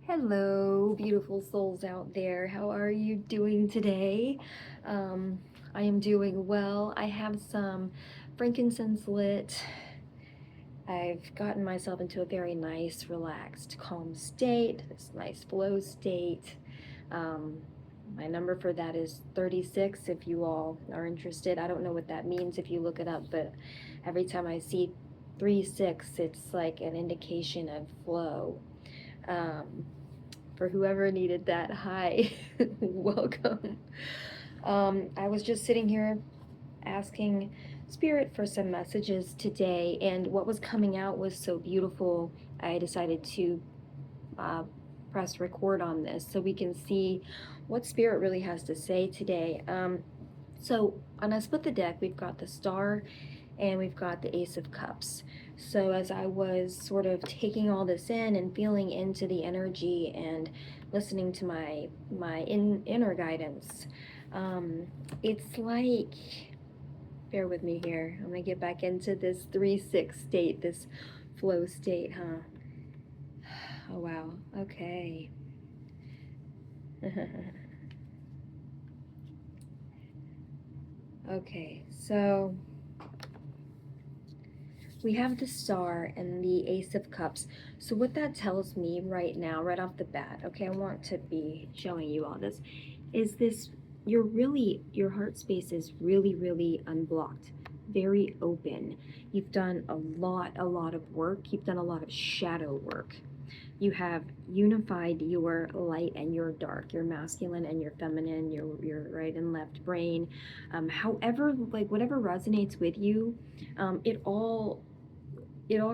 Hello, beautiful souls out there. How are you doing today? I am doing well. I have some frankincense lit. I've gotten myself into a very nice, relaxed, calm state, this nice flow state. Um, my number for that is 36 if you all are interested. I don't know what that means if you look it up, but every time I see 3-6, it's like an indication of flow. Um, for whoever needed that. Hi, welcome. I was just sitting here asking Spirit for some messages today, and what was coming out was so beautiful. I decided to uh, press record on this so we can see what Spirit really has to say today. So on a split the deck, we've got the Star and we've got the Ace of Cups. So as I was sort of taking all this in and feeling into the energy and listening to my inner guidance, it's like, bear with me here. I'm gonna get back into this 3-6 state, this flow state, huh? Oh wow. Okay. Okay, so we have the Star and the Ace of Cups. So what that tells me right now, right off the bat, okay, I want to be showing you all this, is this, your heart space is really, really unblocked, very open. You've done a lot of work. You've done a lot of shadow work. You have unified your light and your dark, your masculine and your feminine, your right and left brain. However, like whatever resonates with you, it all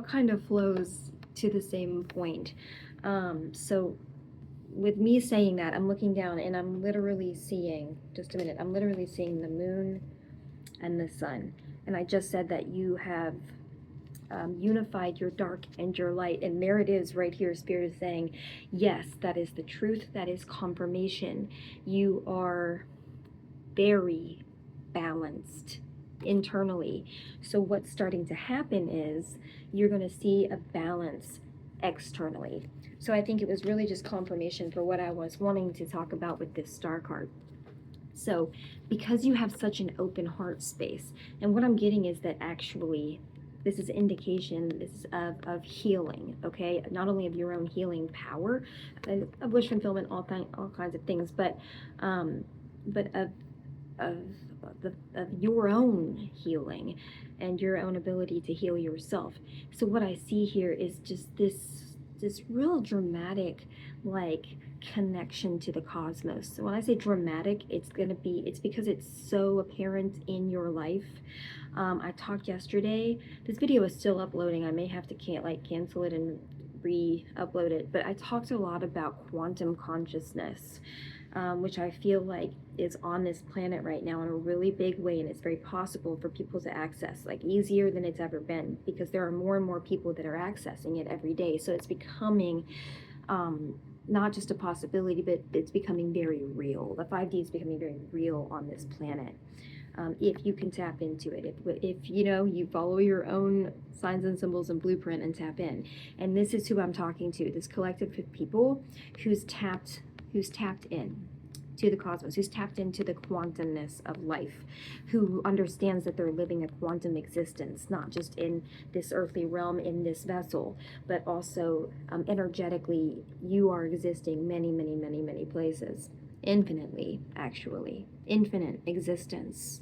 kind of flows to the same point. So with me saying that, I'm looking down and I'm literally seeing, just a minute, I'm literally seeing the moon and the sun. And I just said that you have unified your dark and your light. And there it is right here. Spirit is saying, yes, that is the truth. That is confirmation. You are very balanced internally. So what's starting to happen is you're going to see a balance externally. So I think it was really just confirmation for what I was wanting to talk about with this Star card. So because you have such an open heart space, and what I'm getting is that actually this is indication, this is of healing, okay? Not only of your own healing power, and of wish fulfillment, all kinds of things, but of of of your own healing and your own ability to heal yourself. So what I see here is just this real dramatic, like, connection to the cosmos. So when I say dramatic, it's because it's so apparent in your life. I talked yesterday, this video is still uploading. I may have to cancel it and re-upload it, but I talked a lot about quantum consciousness, which I feel like is on this planet right now in a really big way, and it's very possible for people to access, like easier than it's ever been, because there are more and more people that are accessing it every day. So it's becoming not just a possibility, but it's becoming very real. The 5D is becoming very real on this planet. If you can tap into it, if you follow your own signs and symbols and blueprint and tap in. And this is who I'm talking to, this collective of people who's tapped in to the cosmos, who's tapped into the quantumness of life, who understands that they're living a quantum existence, not just in this earthly realm, in this vessel, but also energetically, you are existing many, many, many, many places, infinitely, actually, infinite existence.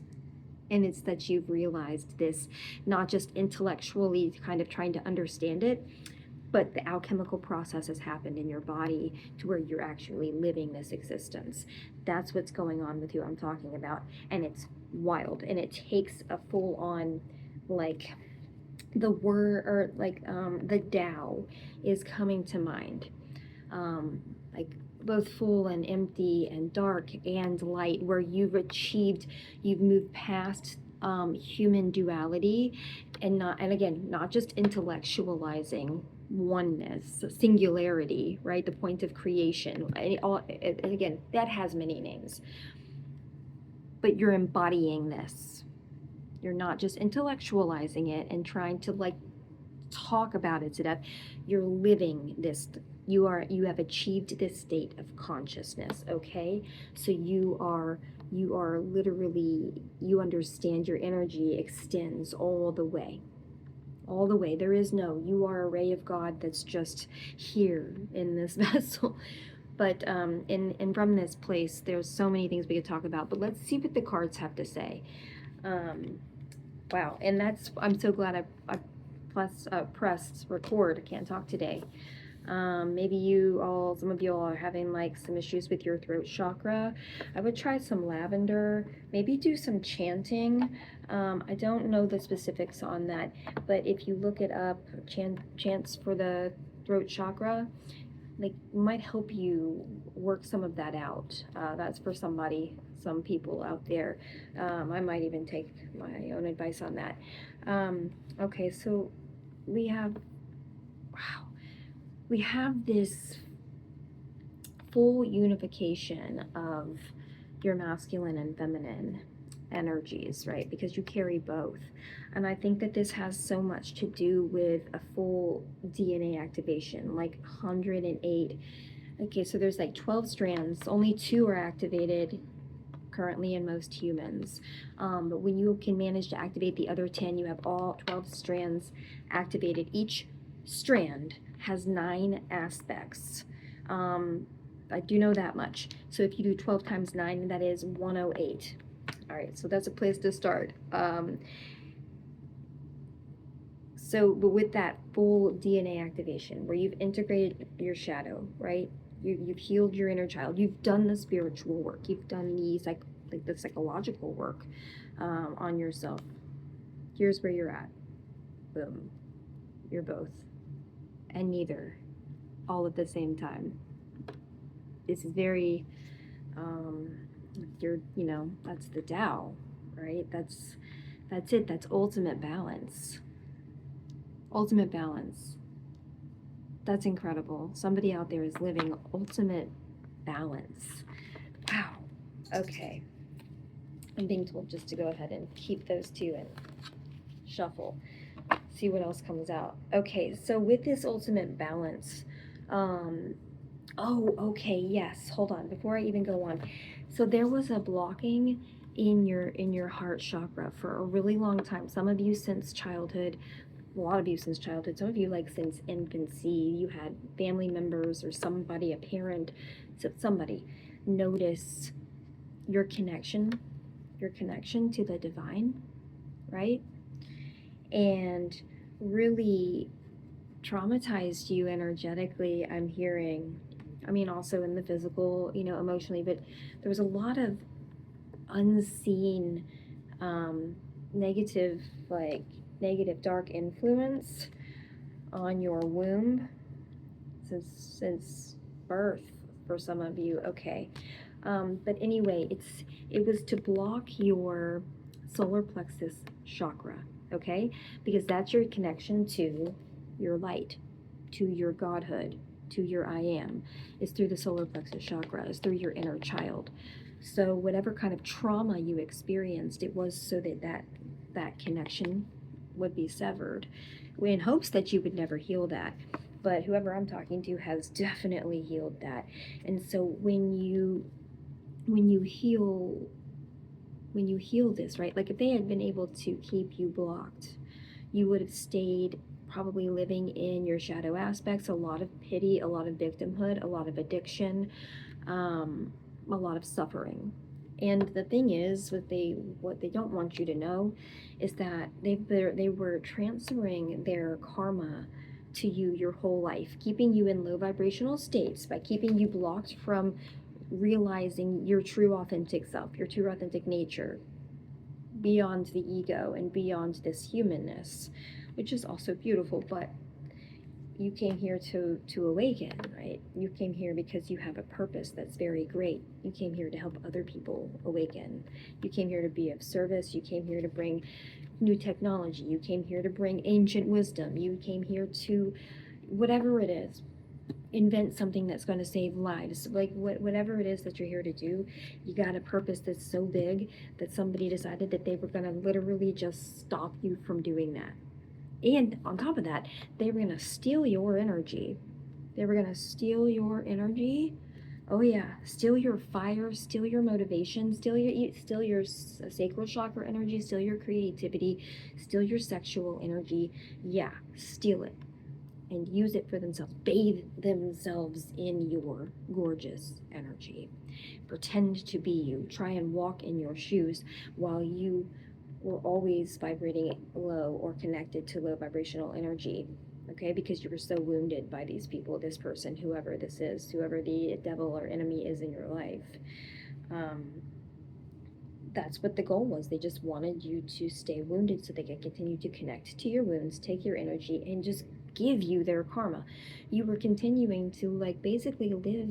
And it's that you've realized this, not just intellectually kind of trying to understand it, but the alchemical process has happened in your body to where you're actually living this existence. That's what's going on with you, I'm talking about. And it's wild. And it takes a full on, like, the word, or like the Tao is coming to mind. Like both full and empty and dark and light, where you've moved past human duality, and again, not just intellectualizing oneness, singularity, right? The point of creation, and again, that has many names, but you're embodying this. You're not just intellectualizing it and trying to like talk about it to death. You're living this You have achieved this state of consciousness, okay? So you are literally, you understand your energy extends all the way. All the way. There is no, you are a ray of God that's just here in this vessel. But and from this place, there's so many things we could talk about. But let's see what the cards have to say. Wow, and I'm so glad I pressed record. I can't talk today. Maybe some of you all are having like some issues with your throat chakra. I would try some lavender, maybe do some chanting. I don't know the specifics on that, but if you look it up, chants for the throat chakra, like, might help you work some of that out. That's for some people out there. I might even take my own advice on that. Okay, so we have, wow, we have this full unification of your masculine and feminine energies, right? Because you carry both. And I think that this has so much to do with a full DNA activation, like 108. Okay, so there's like 12 strands, only 2 are activated currently in most humans. But when you can manage to activate the other 10, you have all 12 strands activated. Each strand has 9 aspects. I do know that much. So if you do 12 times 9, that is 108. All right, so that's a place to start. But with that full DNA activation, where you've integrated your shadow, right? You've healed your inner child. You've done the spiritual work. You've done the psychological work on yourself. Here's where you're at. Boom. You're both. And neither. All at the same time. This is very, that's the Tao, right? That's it. That's ultimate balance. Ultimate balance. That's incredible. Somebody out there is living ultimate balance. Wow. Okay. I'm being told just to go ahead and keep those 2 and shuffle. See what else comes out. Okay, so with this ultimate balance, okay, yes. Hold on, before I even go on. So there was a blocking in your heart chakra for a really long time. Some of you since childhood. A lot of you since childhood, some of you like since infancy. You had family members or somebody, a parent, somebody notice your connection to the divine, right? And really traumatized you energetically, I'm hearing. I mean, also in the physical, emotionally, but there was a lot of unseen negative dark influence on your womb since birth for some of you. Okay, but anyway, it was to block your solar plexus chakra, okay, because that's your connection to your light, to your godhood, to your I am, is through the solar plexus chakra, is through your inner child. So whatever kind of trauma you experienced, it was so that connection would be severed, in hopes that you would never heal that. But whoever I'm talking to has definitely healed that. And so when you heal this, right? Like if they had been able to keep you blocked, you would have stayed probably living in your shadow aspects, a lot of pity, a lot of victimhood, a lot of addiction, a lot of suffering. And the thing is, what they don't want you to know is that they were transferring their karma to you your whole life, keeping you in low vibrational states by keeping you blocked from realizing your true authentic self, your true authentic nature, beyond the ego and beyond this humanness, which is also beautiful. But you came here to awaken, right? You came here because you have a purpose that's very great. You came here to help other people awaken. You came here to be of service. You came here to bring new technology. You came here to bring ancient wisdom. You came here to, whatever it is, invent something that's going to save lives. Like whatever it is that you're here to do, you got a purpose that's so big that somebody decided that they were going to literally just stop you from doing that. And on top of that, they were going to steal your energy. They were going to steal your energy. Oh yeah, steal your fire, steal your motivation, steal your sacral chakra energy, steal your creativity, steal your sexual energy. Yeah, steal it and use it for themselves. Bathe themselves in your gorgeous energy. Pretend to be you. Try and walk in your shoes while you were always vibrating low or connected to low vibrational energy. Okay, because you were so wounded by these people, this person, whoever this is, whoever the devil or enemy is in your life. That's what the goal was. They just wanted you to stay wounded so they could continue to connect to your wounds, take your energy, and just give you their karma. You were continuing to like basically live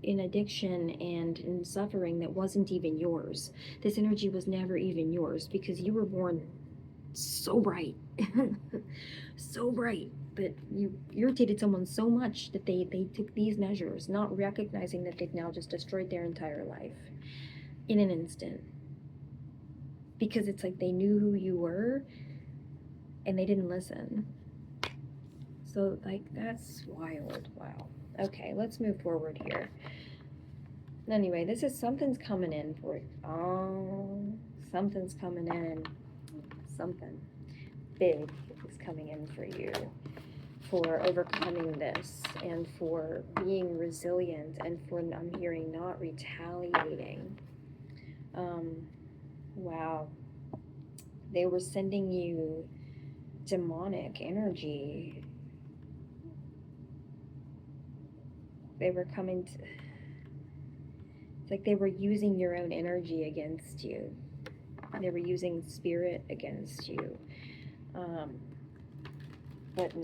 in addiction and in suffering that wasn't even yours. This energy was never even yours because you were born so bright. So bright. But you irritated someone so much that they took these measures, not recognizing that they've now just destroyed their entire life in an instant. Because it's like they knew who you were and they didn't listen. So like that's wild. Wow. Okay, let's move forward here. Anyway, this is something's coming in for it. Oh, something's coming in. Something big is coming in for you, for overcoming this and for being resilient and for, I'm hearing, not retaliating. Wow. They were sending you demonic energy. They were coming to, it's like they were using your own energy against you. They were using spirit against you. But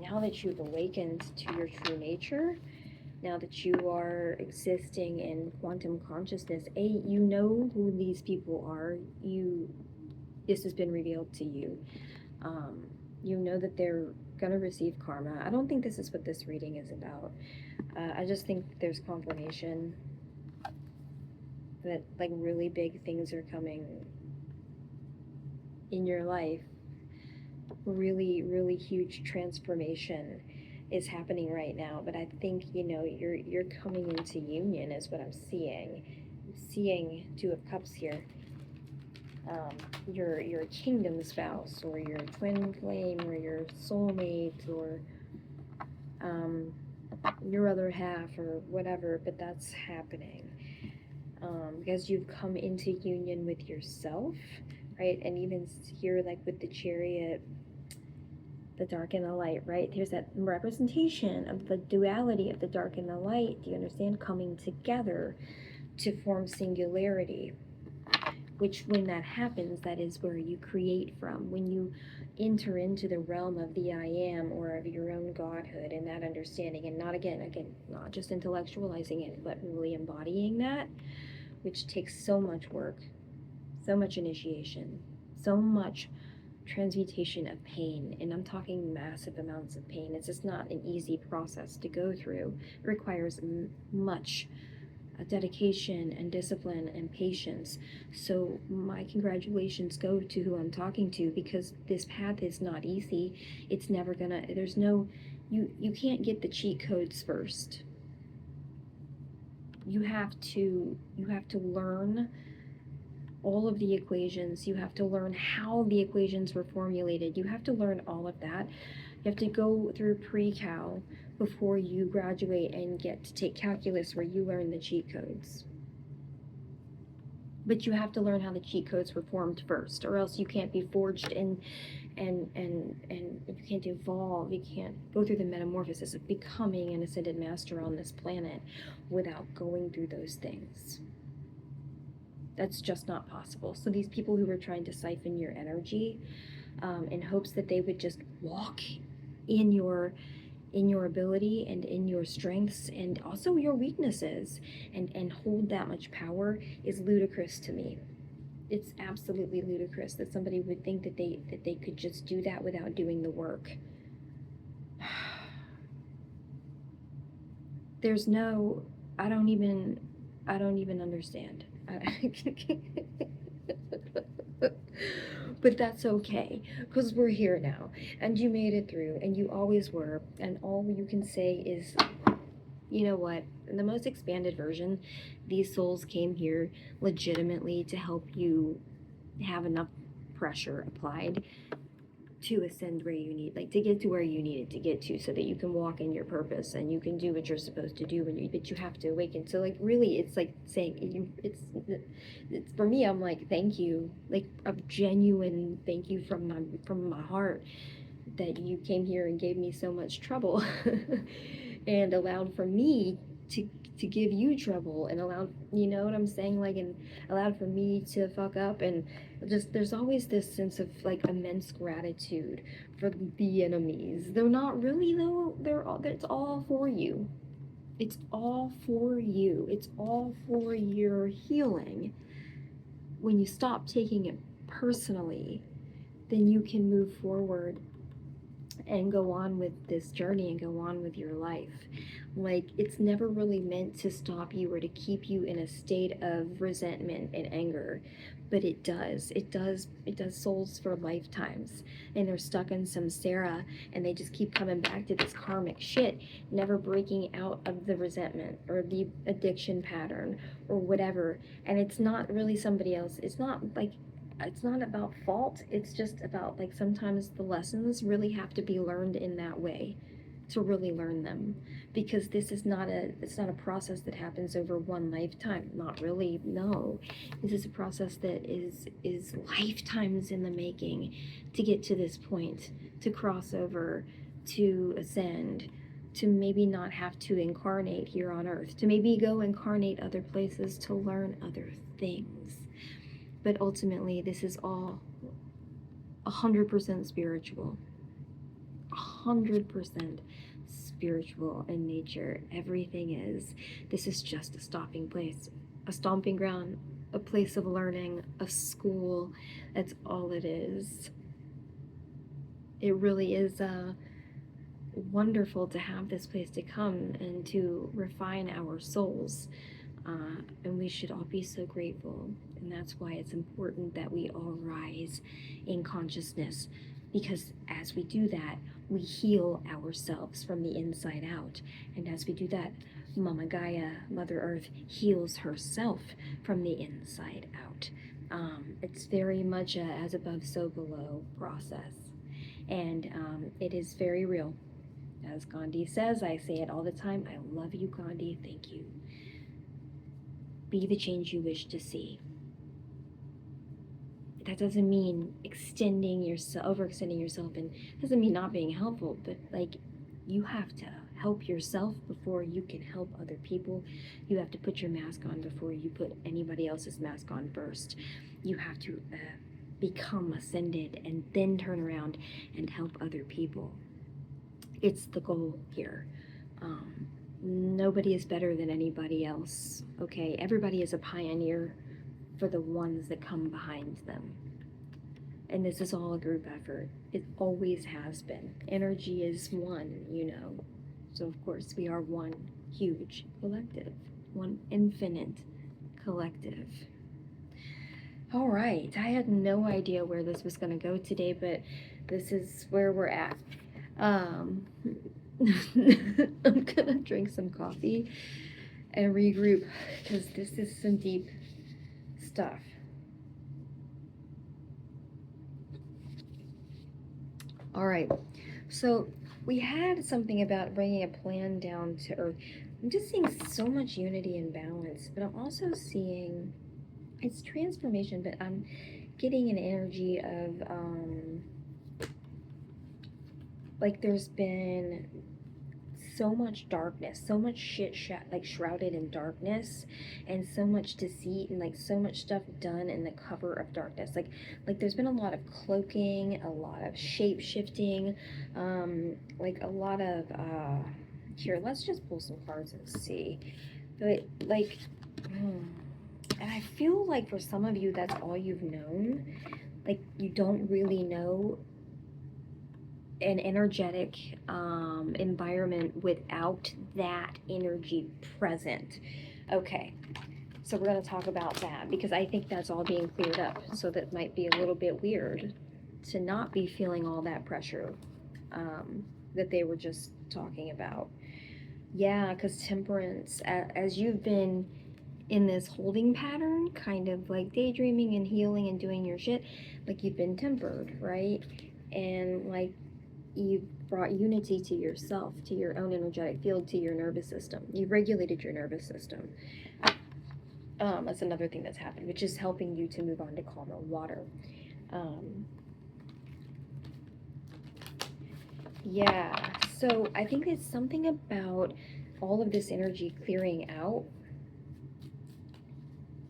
now that you've awakened to your true nature, now that you are existing in quantum consciousness, you know who these people are. This has been revealed to you. You know that they're going to receive karma. I don't think this is what this reading is about. I just think there's confirmation that like really big things are coming in your life. Really, really huge transformation is happening right now. But I think, you're coming into union is what I'm seeing. I'm seeing Two of Cups here. Your kingdom spouse or your twin flame or your soulmate or your other half or whatever, but that's happening because you've come into union with yourself, right? And even here, like with the Chariot, the dark and the light, right? There's that representation of the duality of the dark and the light, do you understand? Coming together to form singularity, which when that happens, that is where you create from. When you enter into the realm of the I am or of your own godhood and that understanding, and not not just intellectualizing it, but really embodying that, which takes so much work, so much initiation, so much transmutation of pain, and I'm talking massive amounts of pain. It's just not an easy process to go through. It requires much dedication and discipline and patience. So my congratulations go to who I'm talking to, because this path is not easy. It's never gonna, there's no, you can't get the cheat codes first. You have to learn all of the equations. You have to learn how the equations were formulated. You have to learn all of that. You have to go through pre-cal before you graduate and get to take calculus, where you learn the cheat codes. But you have to learn how the cheat codes were formed first, or else you can't be forged and you can't evolve. You can't go through the metamorphosis of becoming an ascended master on this planet without going through those things. That's just not possible. So these people who were trying to siphon your energy in hopes that they would just walk in your ability and in your strengths and also your weaknesses and hold that much power is ludicrous to me. It's absolutely ludicrous that somebody would think that they could just do that without doing the work. There's no, I don't even understand. But that's okay, because we're here now, and you made it through, and you always were, and all you can say is, you know what, in the most expanded version, these souls came here legitimately to help you have enough pressure applied to ascend where you need, like to get to where you needed to get to, so that you can walk in your purpose and you can do what you're supposed to do, but you have to awaken. So like really, it's like saying it's for me, I'm like, thank you, like a genuine thank you from my heart, that you came here and gave me so much trouble and allowed for me to give you trouble, and allowed, you know what I'm saying, like, and allowed for me to fuck up. And just there's always this sense of like immense gratitude for the enemies. They're not really though, it's all for you. It's all for you. It's all for your healing. When you stop taking it personally, then you can move forward and go on with this journey and go on with your life. Like, it's never really meant to stop you or to keep you in a state of resentment and anger, but it does souls for lifetimes, and they're stuck in samsara, and they just keep coming back to this karmic shit, never breaking out of the resentment or the addiction pattern or whatever. And it's not really somebody else, it's not about fault. It's just about, like, sometimes the lessons really have to be learned in that way to really learn them, because this is not a process that happens over one lifetime. Not really, no. This is a process that is lifetimes in the making to get to this point, to cross over, to ascend, to maybe not have to incarnate here on earth, to maybe go incarnate other places to learn other things. But ultimately, this is all 100% spiritual. 100% spiritual in nature. Everything is. This is just a stopping place, a stomping ground, a place of learning, a school. That's all it is. It really is wonderful to have this place to come and to refine our souls. And we should all be so grateful. And that's why it's important that we all rise in consciousness, because as we do that, we heal ourselves from the inside out. And as we do that, Mama Gaia, Mother Earth, heals herself from the inside out. It's very much a as above, so below process. And it is very real. As Gandhi says, I say it all the time, I love you, Gandhi, thank you. Be the change you wish to see. That doesn't mean overextending yourself, and doesn't mean not being helpful, but like, you have to help yourself before you can help other people. You have to put your mask on before you put anybody else's mask on first. You have to become ascended and then turn around and help other people. It's the goal here. Nobody is better than anybody else, okay? Everybody is a pioneer for the ones that come behind them. And this is all a group effort. It always has been. Energy is one, you know. So of course we are one huge collective, one infinite collective. All right, I had no idea where this was going to go today, but this is where we're at. I'm gonna drink some coffee and regroup, because this is some deep stuff. All right, so we had something about bringing a plan down to earth. I'm just seeing so much unity and balance, but I'm also seeing it's transformation, but I'm getting an energy of like there's been so much darkness, so much shit like shrouded in darkness, and so much deceit, and like so much stuff done in the cover of darkness. Like there's been a lot of cloaking, a lot of shape shifting, like a lot of here, let's just pull some cards and see. But like and I feel like for some of you that's all you've known. Like, you don't really know an energetic environment without that energy present. Okay, So we're going to talk about that because I think that's all being cleared up. So that might be a little bit weird to not be feeling all that pressure that they were just talking about. Yeah, because temperance, as you've been in this holding pattern, kind of like daydreaming and healing and doing your shit, like you've been tempered, right? And like you've brought unity to yourself, to your own energetic field, to your nervous system. You've regulated your nervous system. That's another thing that's happened, which is helping you to move on to calmer water. Yeah, so I think it's something about all of this energy clearing out.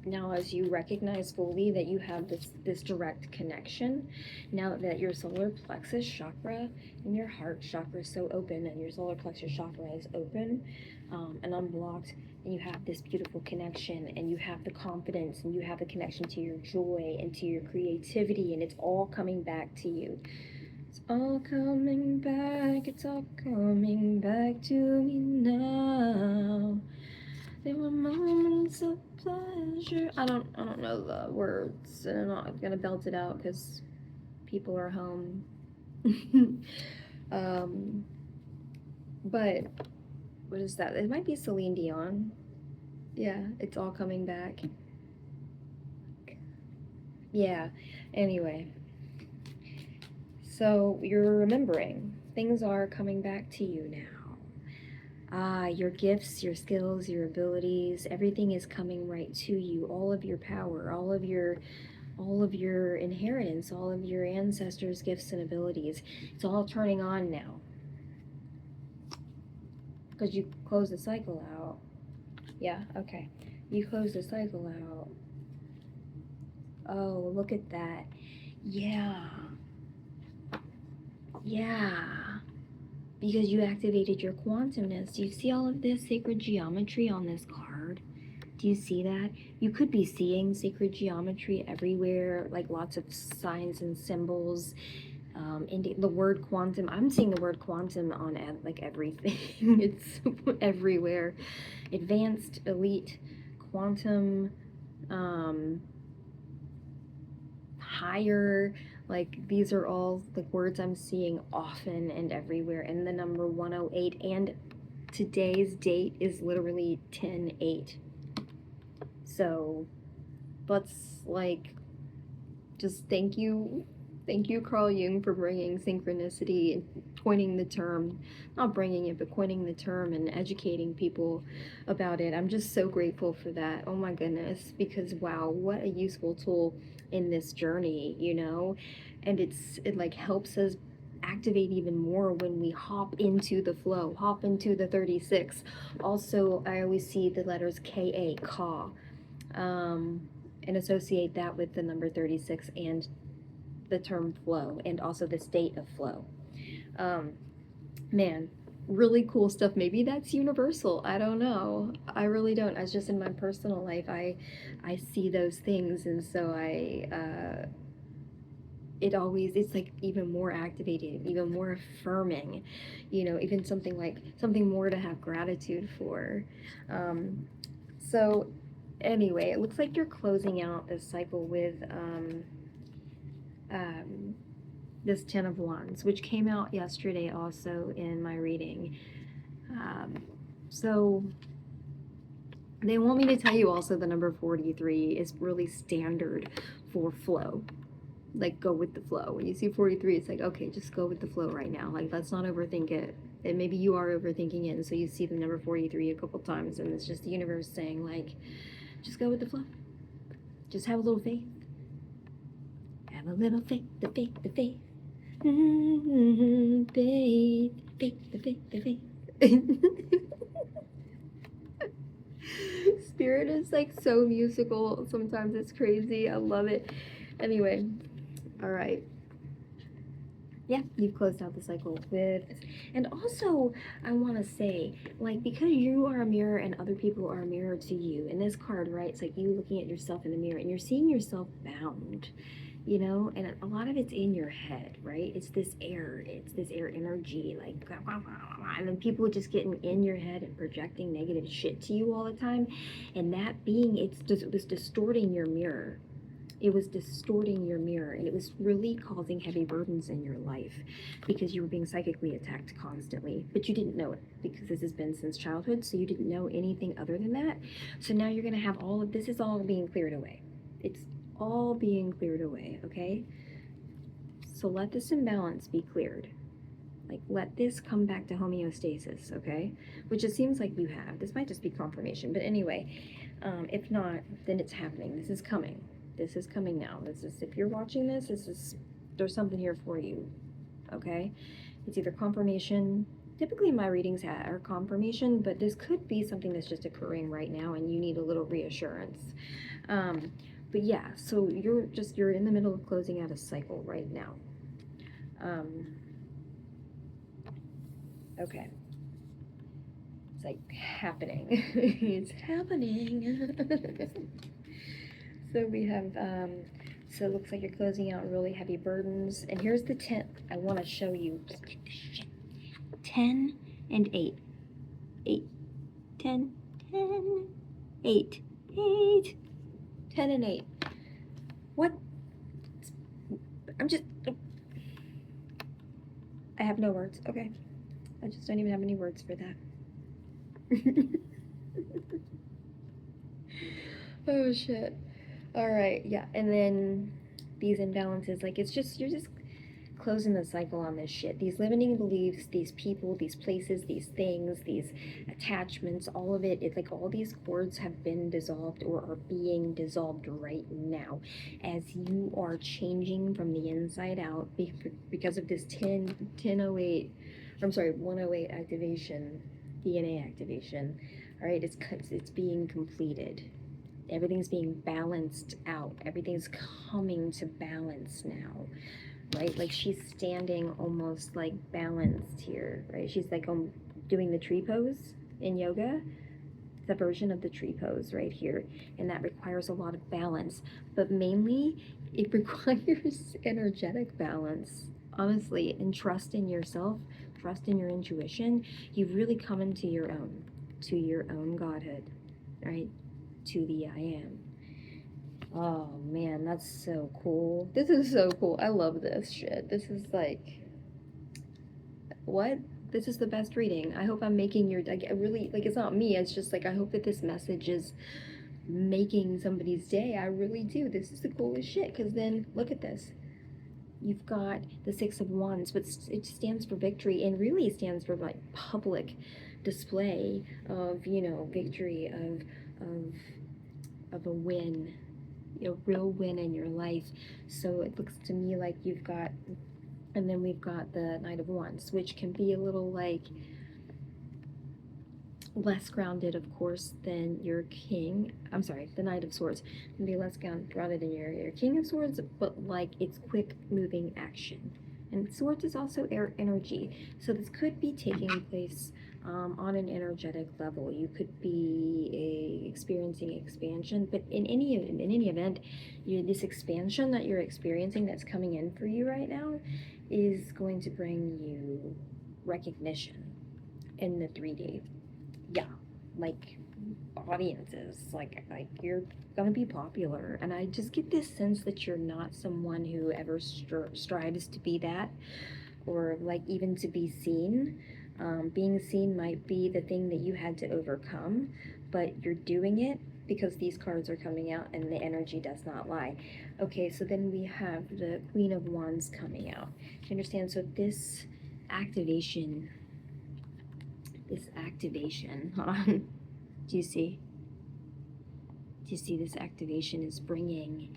Now, as you recognize fully that you have this direct connection, now that your solar plexus chakra and your heart chakra is so open, and your solar plexus chakra is open and unblocked, and you have this beautiful connection, and you have the confidence, and you have the connection to your joy and to your creativity, and it's all coming back to you. It's all coming back, it's all coming back to me now. There were moments of pleasure. I don't know the words, and I'm not gonna belt it out because people are home. But what is that? It might be Celine Dion. Yeah, it's all coming back. Yeah. Anyway, so you're remembering. Things are coming back to you now. Your gifts, your skills, your abilities, everything is coming right to you. All of your power, all of your inheritance, all of your ancestors' gifts and abilities. It's all turning on now. Because you close the cycle out. Yeah, okay. You close the cycle out. Oh, look at that. Yeah. Yeah. Because you activated your quantumness. Do you see all of this sacred geometry on this card? Do you see that? You could be seeing sacred geometry everywhere, like lots of signs and symbols. The word quantum, I'm seeing the word quantum on like everything. It's everywhere. Advanced, elite, quantum, higher, like these are all the words I'm seeing often and everywhere. And the number 108, and today's date is literally 10/8. So let's like just thank you Carl Jung for bringing synchronicity and coining the term, not bringing it, but coining the term and educating people about it. I'm just so grateful for that. Oh my goodness, because wow, what a useful tool in this journey, you know. And it like helps us activate even more when we hop into the flow, hop into the 36. Also, I always see the letters Ka, Ka, and associate that with the number 36 and the term flow, and also the state of flow. Man, really cool stuff. Maybe that's universal. I don't know. I really don't. As just in my personal life, I see those things, and so it's like even more activating, even more affirming, you know, even something more to have gratitude for. So anyway, it looks like you're closing out this cycle with this 10 of Wands, which came out yesterday also in my reading. So they want me to tell you also the number 43 is really standard for flow. Like, go with the flow. When you see 43, it's like, okay, just go with the flow right now. Like, let's not overthink it. And maybe you are overthinking it, and so you see the number 43 a couple times, and it's just the universe saying, like, just go with the flow. Just have a little faith. Have a little faith, the faith, the faith. Faith, faith, the faith, the faith. Spirit is like so musical. Sometimes it's crazy. I love it. Anyway, all right. Yeah, you've closed out the cycle with, and also I want to say, like, because you are a mirror and other people are a mirror to you, in this card, right, it's like you looking at yourself in the mirror and you're seeing yourself bound. you know, and a lot of it's in your head, right? It's this air energy, like, and then people just getting in your head and projecting negative shit to you all the time, and that being, it was distorting your mirror. It was distorting your mirror, and it was really causing heavy burdens in your life because you were being psychically attacked constantly, but you didn't know it because this has been since childhood, so you didn't know anything other than that. So now you're going to have all of this is all being cleared away. It's all being cleared away, okay? So let this imbalance be cleared. Like, let this come back to homeostasis, okay? Which it seems like you have. This might just be confirmation, but anyway, if not, then it's happening. This is coming. This is coming now. This is, if you're watching this, there's something here for you, okay? It's either confirmation. Typically my readings are confirmation, but this could be something that's just occurring right now and you need a little reassurance. But yeah, so you're in the middle of closing out a cycle right now. Okay. It's like happening. It's happening. So we have, so it looks like you're closing out really heavy burdens. And here's the 10. I want to show you. 10 and 8. 8, 10, 10, 8, 8, 10 and 8. What? I have no words. Okay. I just don't even have any words for that. Oh shit. All right, yeah, and then these imbalances, like you're just closing the cycle on this shit. These limiting beliefs, these people, these places, these things, these attachments, all of it, it's like all these cords have been dissolved or are being dissolved right now as you are changing from the inside out because of this 108 activation, DNA activation. All right, it's being completed. Everything's being balanced out. Everything's coming to balance now, right? Like she's standing almost like balanced here, right? She's like doing the tree pose in yoga. It's a version of the tree pose right here. And that requires a lot of balance, but mainly it requires energetic balance, honestly, and trust in yourself, trust in your intuition. You've really come into your own Godhood, right? To the I am. Oh man, that's so cool. This is so cool. I love this shit. This is like, what? This is the best reading. I hope I'm making your, like, I really, like, it's not me. It's just like, I hope that this message is making somebody's day. I really do. This is the coolest shit. Because then, look at this. You've got the 6 of Wands, but it stands for victory and really stands for like public display of, you know, victory of a win, a real win in your life. So it looks to me like you've got, and then we've got the Knight of Wands, which can be a little like less grounded, of course, than your King. I'm sorry, the Knight of Swords can be less grounded than your King of Swords, but like it's quick moving action. And Swords is also air energy. So this could be taking place on an energetic level. You could be experiencing expansion, but in any event, this expansion that you're experiencing that's coming in for you right now is going to bring you recognition in the 3D. Yeah, like audiences, like you're gonna be popular, and I just get this sense that you're not someone who ever strives to be that, or like even to be seen. Being seen might be the thing that you had to overcome, but you're doing it because these cards are coming out and the energy does not lie. Okay, so then we have the Queen of Wands coming out. You understand? So this activation, do you see? Do you see this activation is bringing,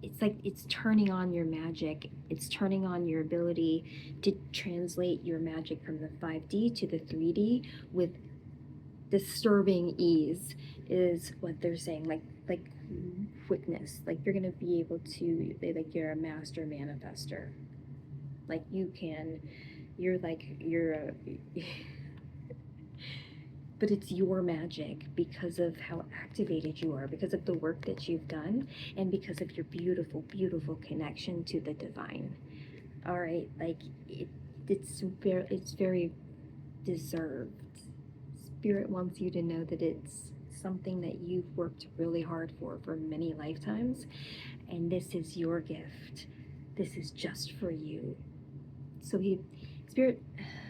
it's like it's turning on your magic. It's turning on your ability to translate your magic from the 5D to the 3D with disturbing ease, is what they're saying. Like quickness. Like you're gonna be able to, like you're a master manifester. Like you're but it's your magic because of how activated you are, because of the work that you've done, and because of your beautiful, beautiful connection to the divine. All right, like it's very deserved. Spirit wants you to know that it's something that you've worked really hard for many lifetimes, and this is your gift. This is just for you. So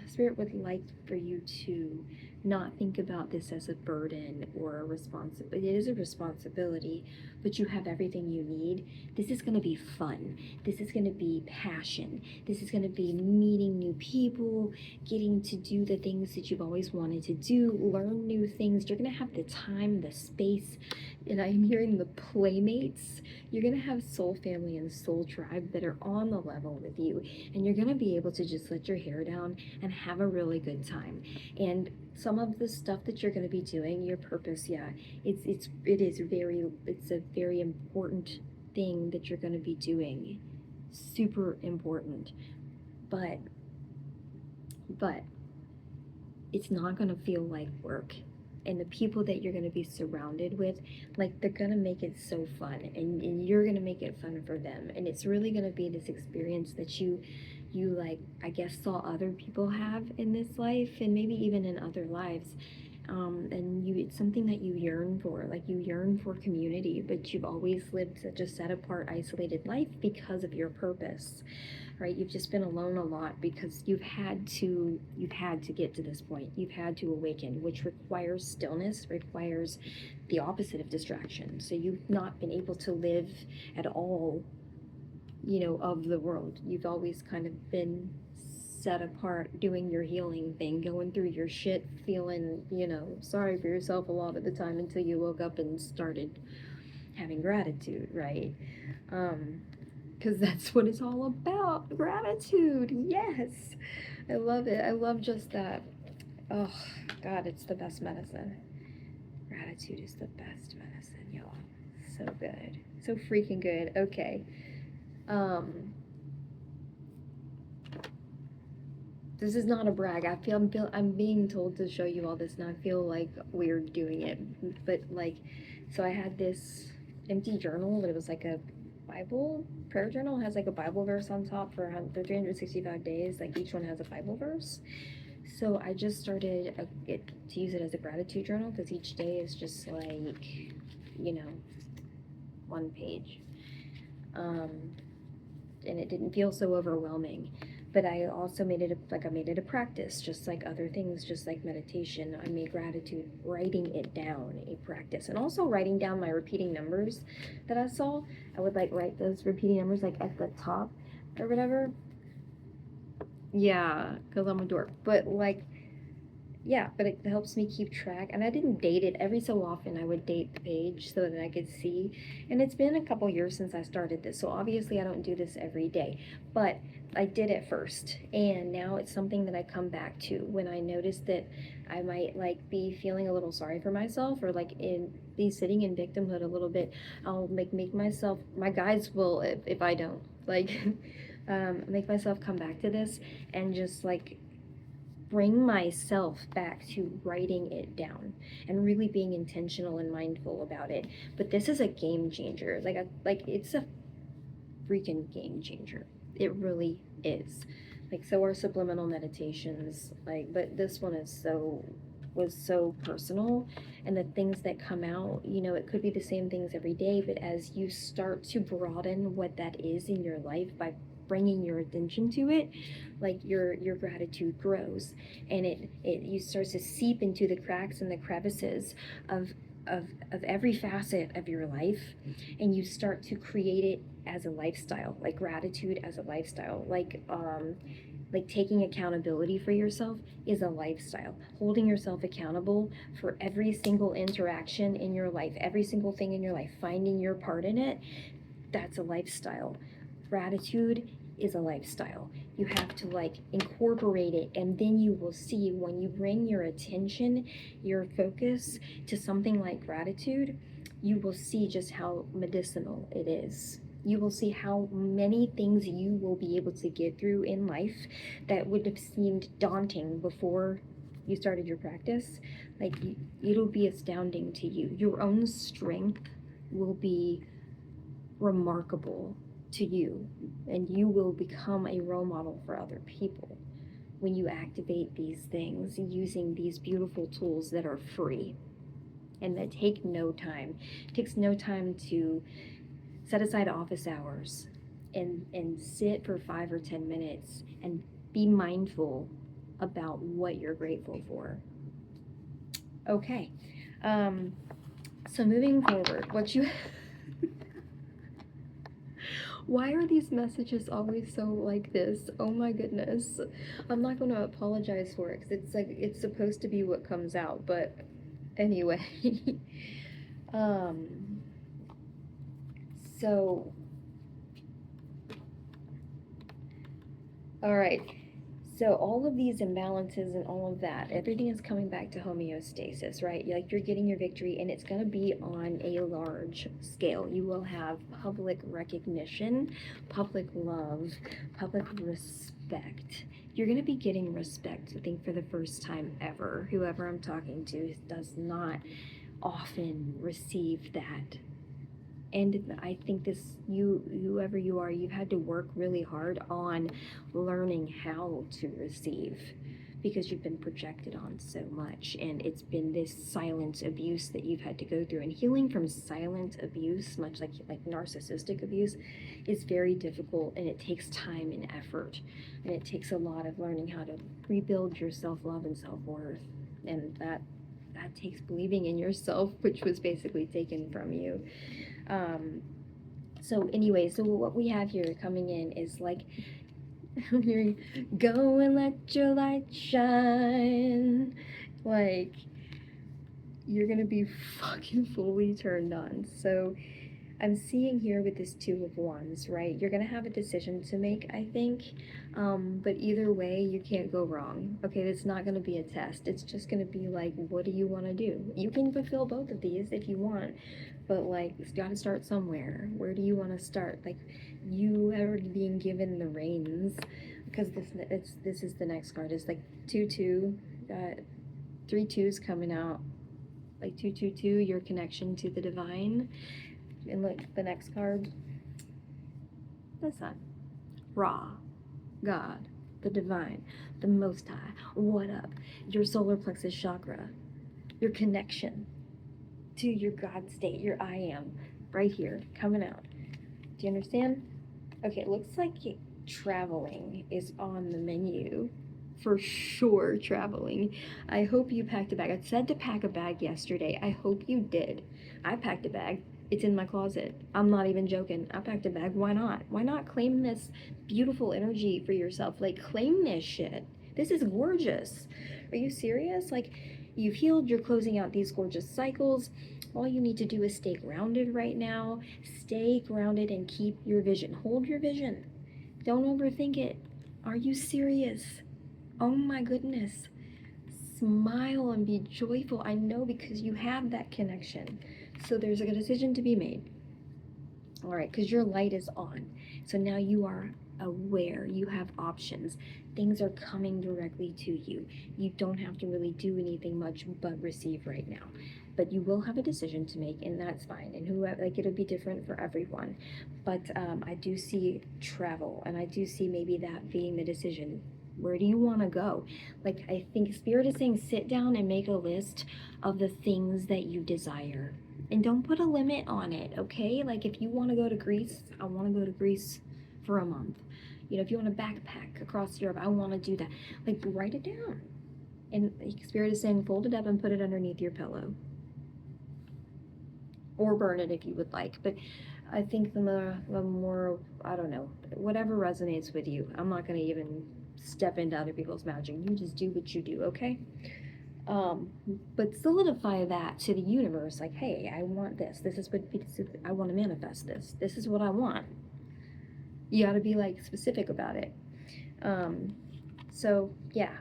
spirit would like for you to not think about this as a burden or a responsibility. It is a responsibility, but you have everything you need. This is going to be fun. This is going to be passion. This is going to be meeting new people, getting to do the things that you've always wanted to do, learn new things. You're going to have the time, the space, and I'm hearing the playmates. You're going to have soul family and soul tribe that are on the level with you, and you're going to be able to just let your hair down and have a really good time. And some of the stuff that you're going to be doing, your purpose, yeah, it's a very important thing that you're going to be doing. Super important. But it's not going to feel like work. And the people that you're going to be surrounded with, like, they're going to make it so fun, and you're going to make it fun for them. And it's really going to be this experience that you like, I guess, saw other people have in this life, and maybe even in other lives. And it's something that you yearn for. Like, you yearn for community, but you've always lived such a set apart, isolated life because of your purpose, right? You've just been alone a lot because you've had to get to this point. You've had to awaken, which requires stillness, requires the opposite of distraction. So you've not been able to live at all, of the world. You've always kind of been set apart, doing your healing thing, going through your shit, feeling, sorry for yourself a lot of the time until you woke up and started having gratitude, right? Because that's what it's all about. Gratitude. Yes. I love it. I love just that. Oh, God, it's the best medicine. Gratitude is the best medicine, y'all. So good. So freaking good. Okay. This is not a brag. I'm being told to show you all this, and I feel like weird doing it. But like, so I had this empty journal, but it was like a Bible prayer journal. It has like a Bible verse on top for 365 days. Like, each one has a Bible verse. So I just started to use it as a gratitude journal, because each day is just like, one page. And it didn't feel so overwhelming. But I also made it a practice, just like other things, just like meditation. I made gratitude, writing it down, a practice. And also writing down my repeating numbers that I saw. I would like write those repeating numbers like at the top or whatever. Yeah, because I'm a dork. But like, yeah, but it helps me keep track. And I didn't date it. Every so often I would date the page so that I could see. And it's been a couple years since I started this, so obviously I don't do this every day. But I did it first, and now it's something that I come back to when I notice that I might like be feeling a little sorry for myself, or like be sitting in victimhood a little bit. I'll make myself, my guides will, if I don't, like, make myself come back to this and just like bring myself back to writing it down and really being intentional and mindful about it. But this is a game changer. Like it's a freaking game changer. It really is. Like, so are subliminal meditations. Like, but this one was so personal, and the things that come out, it could be the same things every day, but as you start to broaden what that is in your life by bringing your attention to it, like your gratitude grows, and you start to seep into the cracks and the crevices of every facet of your life, and you start to create it as a lifestyle, like gratitude as a lifestyle, like taking accountability for yourself is a lifestyle. Holding yourself accountable for every single interaction in your life, every single thing in your life, finding your part in it, that's a lifestyle. Gratitude is a lifestyle. You have to like incorporate it, and then you will see, when you bring your attention, your focus to something like gratitude, you will see just how medicinal it is. You will see how many things you will be able to get through in life that would have seemed daunting before you started your practice, like it'll be astounding to you. Your own strength will be remarkable to you, and you will become a role model for other people when you activate these things using these beautiful tools that are free and that take no time. It takes no time to set aside office hours and sit for 5 or 10 minutes and be mindful about what you're grateful for. Okay. So moving forward, what you why are these messages always so like this? Oh my goodness. I'm not going to apologize for it because it's like it's supposed to be what comes out, but anyway. So all right. So all of these imbalances and all of that, everything is coming back to homeostasis, right? Like you're getting your victory, and it's going to be on a large scale. You will have public recognition, public love, public respect. You're going to be getting respect, I think, for the first time ever. Whoever I'm talking to does not often receive that. And I think whoever you are, you've had to work really hard on learning how to receive, because you've been projected on so much, and it's been this silent abuse that you've had to go through. And healing from silent abuse, much like narcissistic abuse, is very difficult, and it takes time and effort, and it takes a lot of learning how to rebuild your self-love and self-worth, and that takes believing in yourself, which was basically taken from you. So anyway, so what we have here coming in is like, go and let your light shine. Like, you're gonna be fucking fully turned on. So I'm seeing here with this Two of Wands, right? You're gonna have a decision to make, I think. But either way, you can't go wrong. Okay, it's not gonna be a test. It's just gonna be like, what do you want to do? You can fulfill both of these if you want, but like, it's got to start somewhere. Where do you want to start? Like, you are being given the reins, because this is the next card. It's like 2-2, got 3 2s coming out, like 2-2-2. Your connection to the divine. And look, the next card, the sun, Ra, God, the divine, the Most High. What up? Your solar plexus chakra, your connection to your God state, your I am, right here, coming out. Do you understand? Okay, it looks like traveling is on the menu. For sure, traveling. I hope you packed a bag. I said to pack a bag yesterday. I hope you did. I packed a bag. It's in my closet. I'm not even joking. I packed a bag. Why not? Why not claim this beautiful energy for yourself? Like, claim this shit. This is gorgeous. Are you serious? Like, you've healed. You're closing out these gorgeous cycles. All you need to do is stay grounded right now. Stay grounded and keep your vision. Hold your vision. Don't overthink it. Are you serious? Oh my goodness. Smile and be joyful. I know, because you have that connection. So there's a decision to be made. All right, because your light is on. So now you are aware. You have options. Things are coming directly to you. You don't have to really do anything much but receive right now. But you will have a decision to make, and that's fine. And whoever, like, it'll be different for everyone. But I do see travel, and I do see maybe that being the decision. Where do you want to go? Like, I think Spirit is saying, sit down and make a list of the things that you desire. And don't put a limit on it, okay? Like, if you want to go to Greece, I want to go to Greece for a month. You know, if you want to backpack across Europe, I want to do that. Like, write it down. And Spirit is saying, fold it up and put it underneath your pillow. Or burn it if you would like. But I think the more, I don't know, whatever resonates with you. I'm not going to even step into other people's magic. You just do what you do, okay? But solidify that to the universe. Like, hey, I want this. This is what I want to manifest this. This is what I want. You got to be like specific about it. So yeah,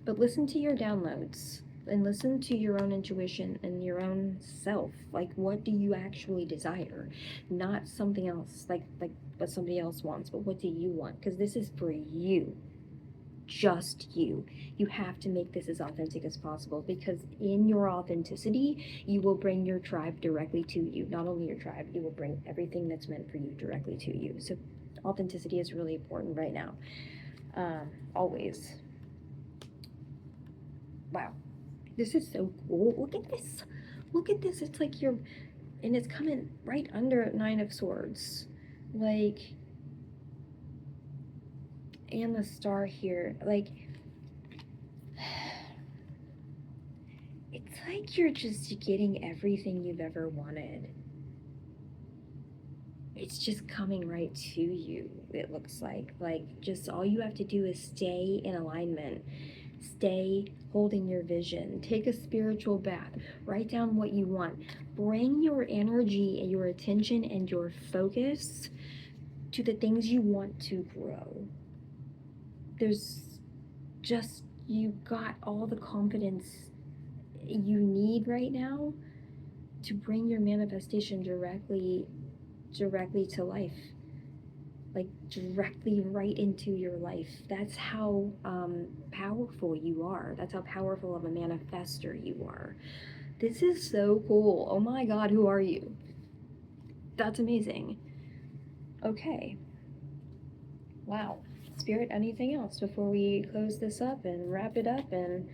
but listen to your downloads and listen to your own intuition and your own self. Like, what do you actually desire? Not something else, like what somebody else wants, but what do you want? Because this is for you. just you. You have to make this as authentic as possible, because in your authenticity, you will bring your tribe directly to you. Not only your tribe, you will bring everything that's meant for you directly to you. So authenticity is really important right now. Always. Wow. This is so cool. Look at this. Look at this. It's like you're, and it's coming right under Nine of Swords. Like, and the star here. Like, it's like you're just getting everything you've ever wanted. It's just coming right to you, it looks like. Like, just all you have to do is stay in alignment. Stay holding your vision. Take a spiritual bath. Write down what you want. Bring your energy and your attention and your focus to the things you want to grow. There's just, you got all the confidence you need right now to bring your manifestation directly to life. Like, directly right into your life. That's how powerful you are. That's how powerful of a manifester you are. This is so cool. Oh my God, who are you? That's amazing. Okay. Wow. Spirit, anything else before we close this up and wrap it up and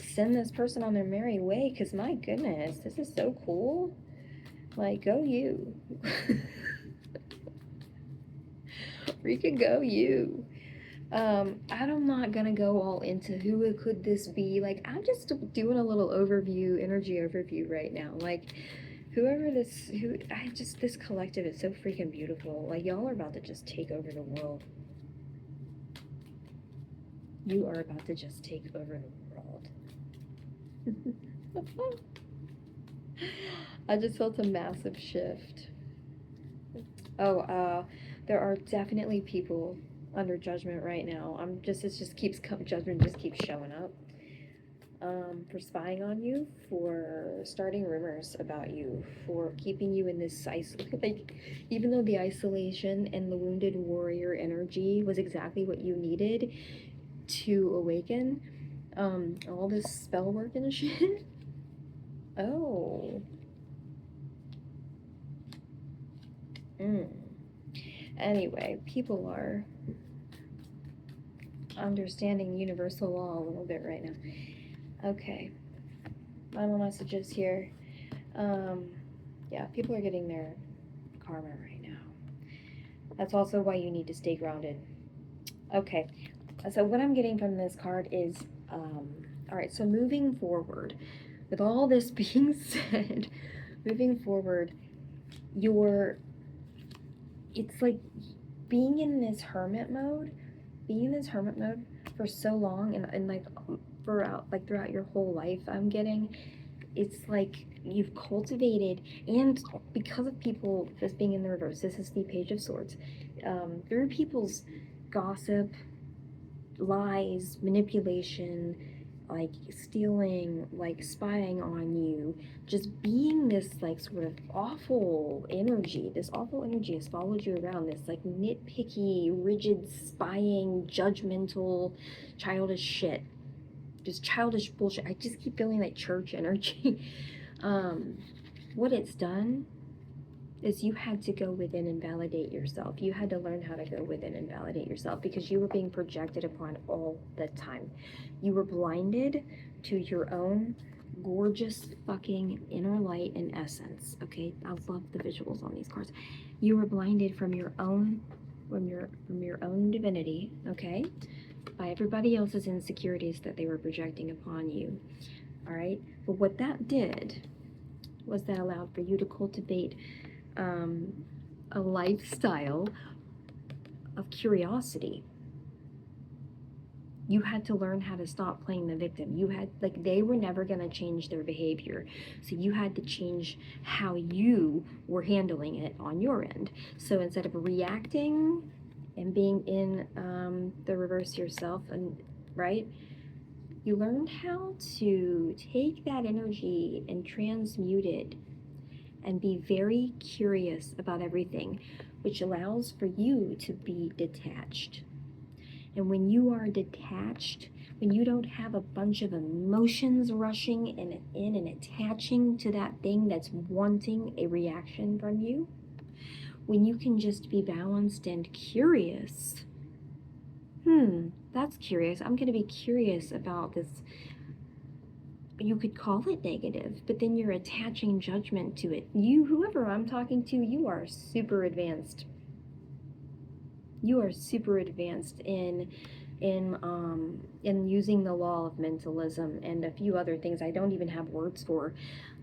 send this person on their merry way? Because my goodness, this is so cool. Like, go you. Freaking go you. I'm not gonna go all into who could this be. Like, I'm just doing a little energy overview right now. Like, this collective is so freaking beautiful. Like, y'all are about to just take over the world. You are about to just take over the world. I just felt a massive shift. There are definitely people under judgment right now. Judgment just keeps showing up. For spying on you, for starting rumors about you, for keeping you in this like, even though the isolation and the wounded warrior energy was exactly what you needed to awaken, all this spell work and shit. Oh. Anyway, people are understanding universal law a little bit right now. Okay. Final messages here. Yeah, people are getting their karma right now. That's also why you need to stay grounded. Okay. So what I'm getting from this card is, all right, so moving forward, with all this being said, moving forward, it's like being in this hermit mode for so long, and like throughout your whole life, I'm getting, it's like you've cultivated, and because of people, this being in the reverse, this is the Page of Swords, through people's gossip, lies, manipulation, like stealing, like spying on you, just being this like sort of awful energy. This awful energy has followed you around, this like nitpicky, rigid, spying, judgmental, childish shit. Just childish bullshit. I just keep feeling like church energy. What it's done is you had to go within and validate yourself. You had to learn how to go within and validate yourself, because you were being projected upon all the time. You were blinded to your own gorgeous fucking inner light and essence. Okay, I love the visuals on these cards. You were blinded from your own divinity, okay, by everybody else's insecurities that they were projecting upon you. All right, but what that did was that allowed for you to cultivate a lifestyle of curiosity. You had to learn how to stop playing the victim. They were never going to change their behavior. So you had to change how you were handling it on your end. So instead of reacting and being in the reverse yourself, and right, you learned how to take that energy and transmute it and be very curious about everything, which allows for you to be detached And when you are detached, when you don't have a bunch of emotions rushing in and attaching to that thing that's wanting a reaction from you, when you can just be balanced and curious, that's curious. I'm going to be curious about this. You could call it negative, but then you're attaching judgment to it. You, whoever I'm talking to, you are super advanced. You are super advanced in using the law of mentalism and a few other things I don't even have words for.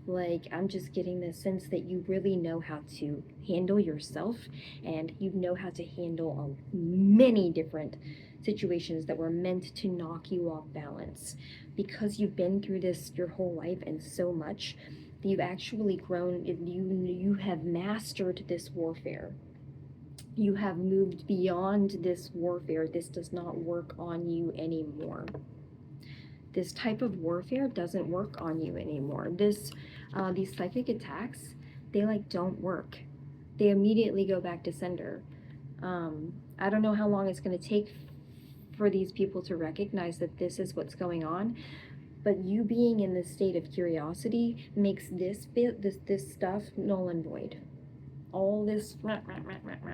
Like, I'm just getting the sense that you really know how to handle yourself, and you know how to handle many different situations that were meant to knock you off balance. Because you've been through this your whole life and so much, you've actually grown, you have mastered this warfare. You have moved beyond this warfare. This does not work on you anymore. This type of warfare doesn't work on you anymore. These psychic attacks, they don't work. They immediately go back to sender. I don't know how long it's going to take for these people to recognize that this is what's going on, but you being in this state of curiosity makes this stuff null and void. All this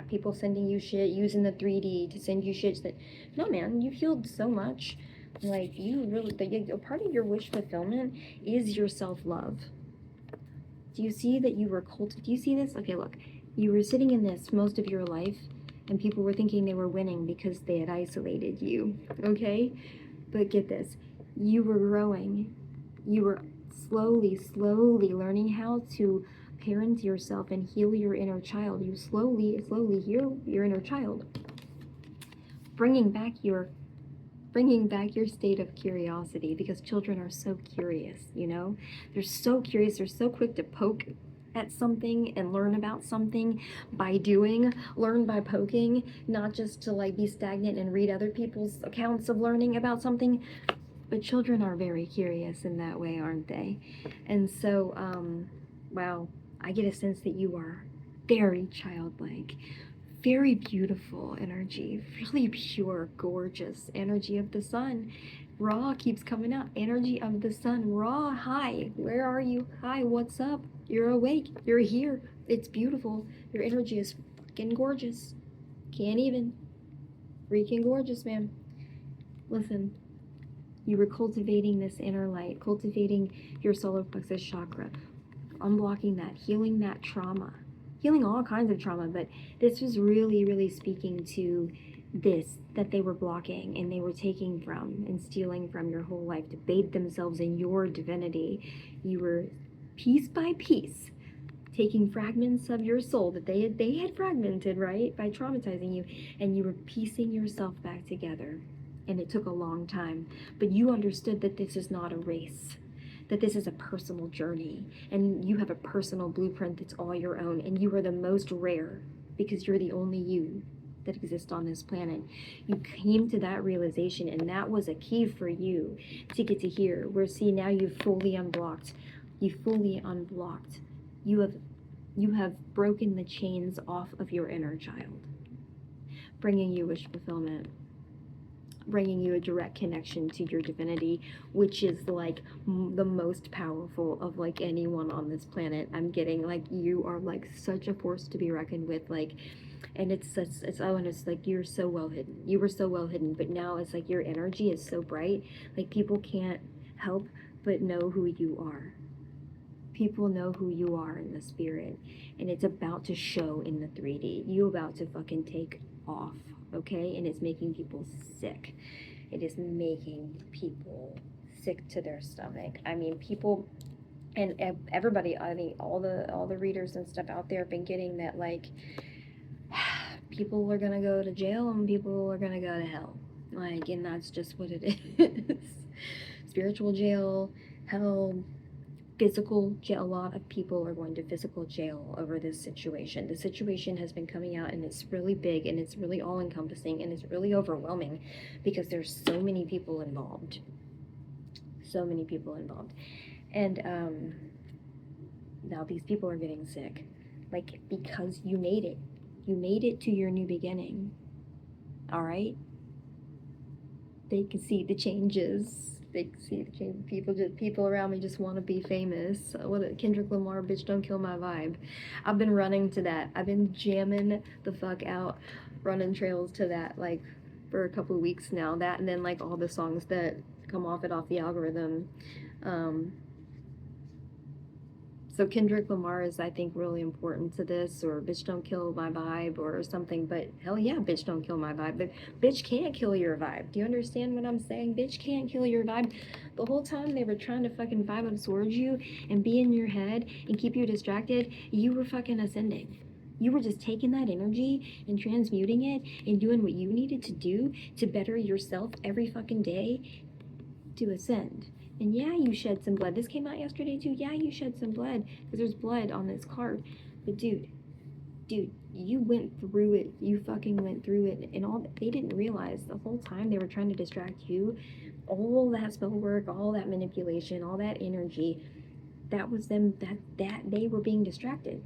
people sending you shit, using the 3D to send you shit that, no man, you've healed so much. Like, you really, a part of your wish fulfillment is your self-love. Do you see that you were do you see this? Okay, look, you were sitting in this most of your life, and people were thinking they were winning because they had isolated you, okay? But get this, you were growing. You were slowly learning how to parent yourself and heal your inner child. You slowly heal your inner child, bringing back your state of curiosity, because children are so curious, they're so curious. They're so quick to poke at something and learn about something by doing, learn by poking, not just to be stagnant and read other people's accounts of learning about something. But children are very curious in that way, aren't they? And so, wow, I get a sense that you are very childlike, very beautiful energy, really pure, gorgeous energy of the sun. Ra keeps coming out. Energy of the sun. Ra, hi. Where are you? Hi, what's up? You're awake. You're here. It's beautiful. Your energy is fucking gorgeous. Can't even. Freaking gorgeous, man. Listen. You were cultivating this inner light, cultivating your solar plexus chakra, unblocking that, healing that trauma, healing all kinds of trauma. But this was really, really speaking to this that they were blocking and they were taking from and stealing from your whole life to bathe themselves in your divinity. You were piece by piece taking fragments of your soul that they had fragmented, right, by traumatizing you, and you were piecing yourself back together. And it took a long time, but you understood that this is not a race, that this is a personal journey, and you have a personal blueprint that's all your own, and you are the most rare because you're the only you that exists on this planet. You came to that realization, and that was a key for you to get to here, where see, now you've fully unblocked. You have broken the chains off of your inner child, bringing you wish fulfillment, bringing you a direct connection to your divinity, which is the most powerful of anyone on this planet. I'm getting you are such a force to be reckoned with, and it's you're so well hidden. You were so well hidden, but now it's your energy is so bright, people can't help but know who you are. People know who you are in the spirit, and it's about to show in the 3D. You about to fucking take off, okay? And it's making people sick. It is making people sick to their stomach. I mean, people and everybody, I mean, all the readers and stuff out there have been getting that people are gonna go to jail and people are gonna go to hell. And that's just what it is. Spiritual jail, hell, physical jail. A lot of people are going to physical jail over this situation. The situation has been coming out, and it's really big, and it's really all-encompassing, and it's really overwhelming because there's so many people involved. So many people involved. And now these people are getting sick. Because you made it. You made it to your new beginning. All right? they can see the changes. They can see the change. People around me just want to be famous. What Kendrick Lamar, bitch, don't kill my vibe. I've been running to that. I've been jamming the fuck out, running trails to that like for a couple of weeks now. That and then like all the songs that come off the algorithm. So Kendrick Lamar is, I think, really important to this, or bitch don't kill my vibe or something, but hell yeah, bitch don't kill my vibe. But bitch can't kill your vibe. Do you understand what I'm saying? Bitch can't kill your vibe. The whole time they were trying to fucking vibe absorb you and be in your head and keep you distracted, you were fucking ascending. You were just taking that energy and transmuting it and doing what you needed to do to better yourself every fucking day to ascend. And yeah, you shed some blood. This came out yesterday too. Yeah, you shed some blood because there's blood on this card. But dude, you went through it. You fucking went through it. And all they didn't realize the whole time they were trying to distract you, all that spell work, all that manipulation, all that energy, that was them, that they were being distracted.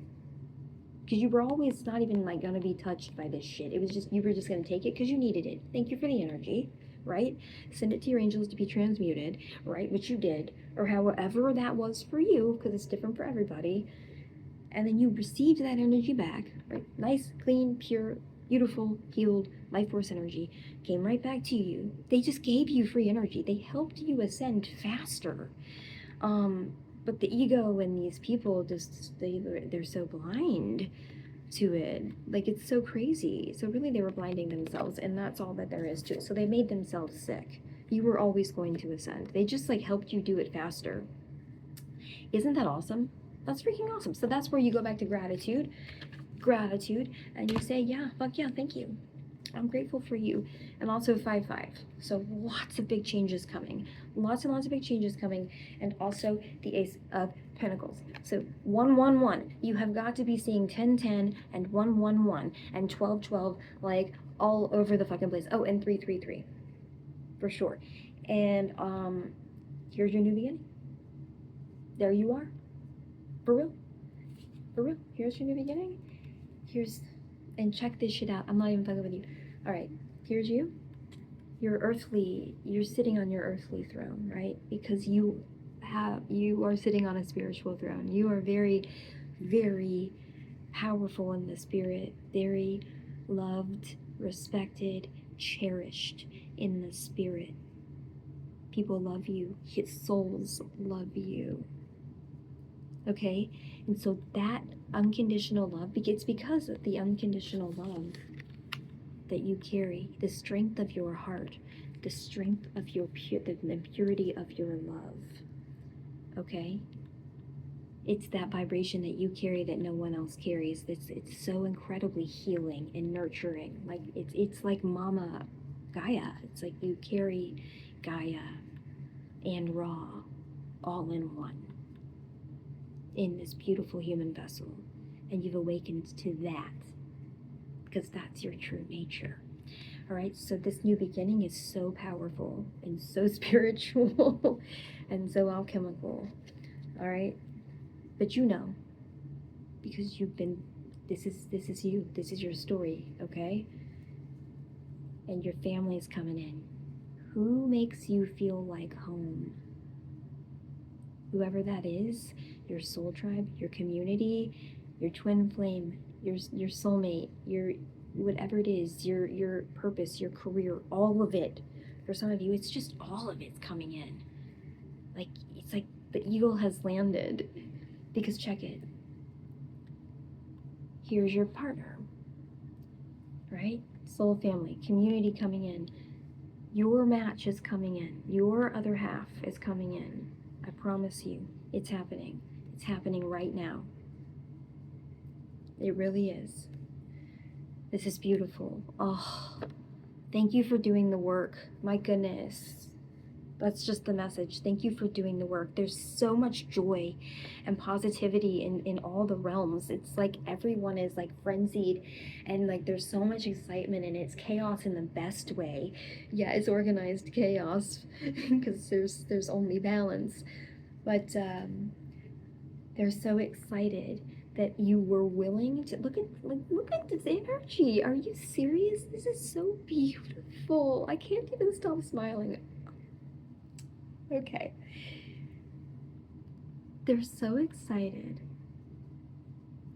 Because you were always not even like gonna be touched by this shit. It was just, you were just gonna take it because you needed it. Thank you for the energy, right? Send it to your angels to be transmuted, right? Which you did, or however that was for you, because it's different for everybody. And then you received that energy back, right? Nice, clean, pure, beautiful, healed, life force energy came right back to you. They just gave you free energy. They helped you ascend faster. But the ego and these people just, they're so blind to it. Like, it's so crazy. So really they were blinding themselves, and that's all that there is to it. So they made themselves sick. You were always going to ascend. They just like helped you do it faster. Isn't that awesome? That's freaking awesome. So that's where you go back to gratitude, and you say, yeah, fuck yeah, thank you. I'm grateful for you. And also 5-5. So lots of big changes coming. Lots and lots of big changes coming. And also the Ace of Pentacles. So 1-1-1. You have got to be seeing 10-10 and 1-1-1 and 12-12 like all over the fucking place. Oh, and 3-3-3. For sure. And here's your new beginning. There you are. For real. For real. Here's your new beginning. And check this shit out. I'm not even fucking with you. All right, here's you. You're sitting on your earthly throne, right? Because you are sitting on a spiritual throne. You are very, very powerful in the spirit, very loved, respected, cherished in the spirit. People love you. Souls love you. Okay? And so that unconditional love, it's because of the unconditional love that you carry, the strength of your heart, the strength of your the purity of your love. Okay? It's that vibration that you carry that no one else carries. It's so incredibly healing and nurturing. Like it's like Mama Gaia. It's like you carry Gaia and Ra all in one in this beautiful human vessel. And you've awakened to that because that's your true nature. All right, so this new beginning is so powerful and so spiritual and so alchemical. All right, but you know, because you've been, this is you, this is your story, okay? And your family is coming in. Who makes you feel like home? Whoever that is, your soul tribe, your community, your twin flame, your soulmate, your whatever it is, your purpose, your career, all of it. For some of you, it's just all of it's coming in. Like, it's like the eagle has landed. Because check it. Here's your partner, right? Soul family, community coming in. Your match is coming in. Your other half is coming in. I promise you, it's happening. It's happening right now. It really is. This is beautiful. Oh, thank you for doing the work. My goodness. That's just the message. Thank you for doing the work. There's so much joy and positivity in all the realms. It's like everyone is like frenzied and like there's so much excitement and it's chaos in the best way. Yeah, it's organized chaos because there's only balance. But they're so excited that you were willing to look at this energy. Are you serious? This is so beautiful. I can't even stop smiling. Okay. They're so excited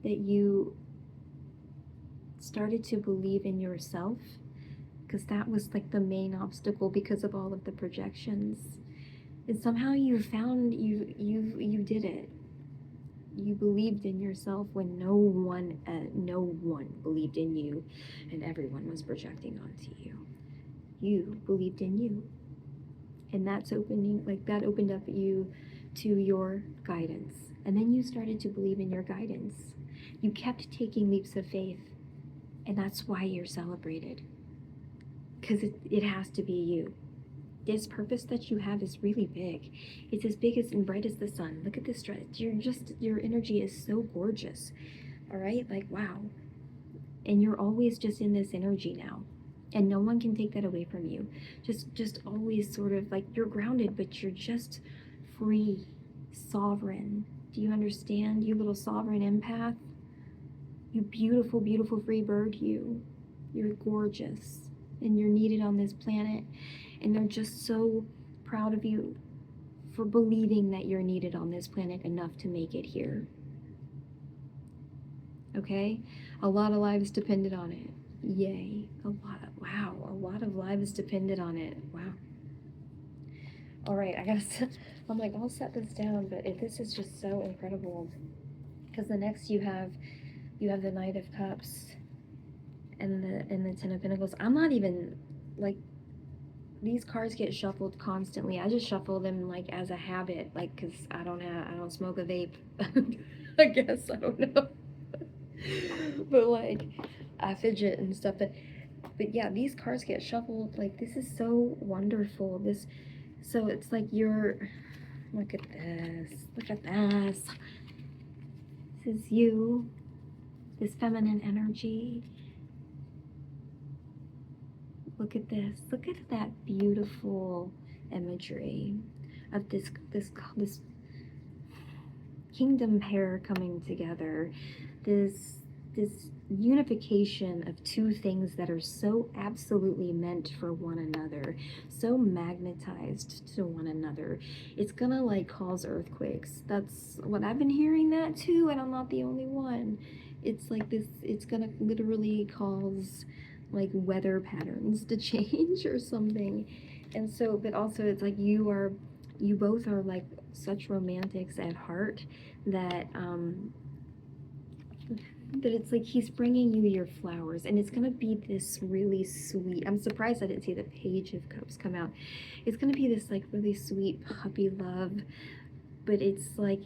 that you started to believe in yourself, because that was like the main obstacle because of all of the projections. And somehow you found you did it. You believed in yourself when no one believed in you, and everyone was projecting onto you. You believed in you, and that opened up you to your guidance. And then you started to believe in your guidance. You kept taking leaps of faith, and that's why you're celebrated, because it has to be you. This purpose that you have is really big. It's as big as and bright as the sun. Look at this dress. Your energy is so gorgeous. All right? Like, wow. And you're always just in this energy now. And no one can take that away from you. Just always sort of like, you're grounded, but you're just free, sovereign. Do you understand, you little sovereign empath? You beautiful, beautiful free bird, you. You're gorgeous. And you're needed on this planet. And they're just so proud of you for believing that you're needed on this planet enough to make it here. Okay? A lot of lives depended on it. Yay. A lot of lives depended on it. Wow. All right, I'm like, I'll set this down, but this is just so incredible. Because the next you have the Knight of Cups and the Ten of Pentacles. I'm not even, like, these cards get shuffled constantly. I just shuffle them like as a habit, like, because I don't smoke a vape. I guess, I don't know. But like, I fidget and stuff. But yeah, these cards get shuffled. Like, this is so wonderful. So it's like look at this. Look at this. This is you. This feminine energy. Look at this. Look at that beautiful imagery of this kingdom pair coming together. This unification of two things that are so absolutely meant for one another, so magnetized to one another. It's gonna like cause earthquakes. That's what I've been hearing that too, and I'm not the only one. It's like this, it's gonna literally cause like weather patterns to change or something. And so, but also it's like you both are like such romantics at heart that it's like he's bringing you your flowers, and it's gonna be this really sweet, I'm surprised I didn't see the Page of Cups come out. It's gonna be this like really sweet puppy love, but it's like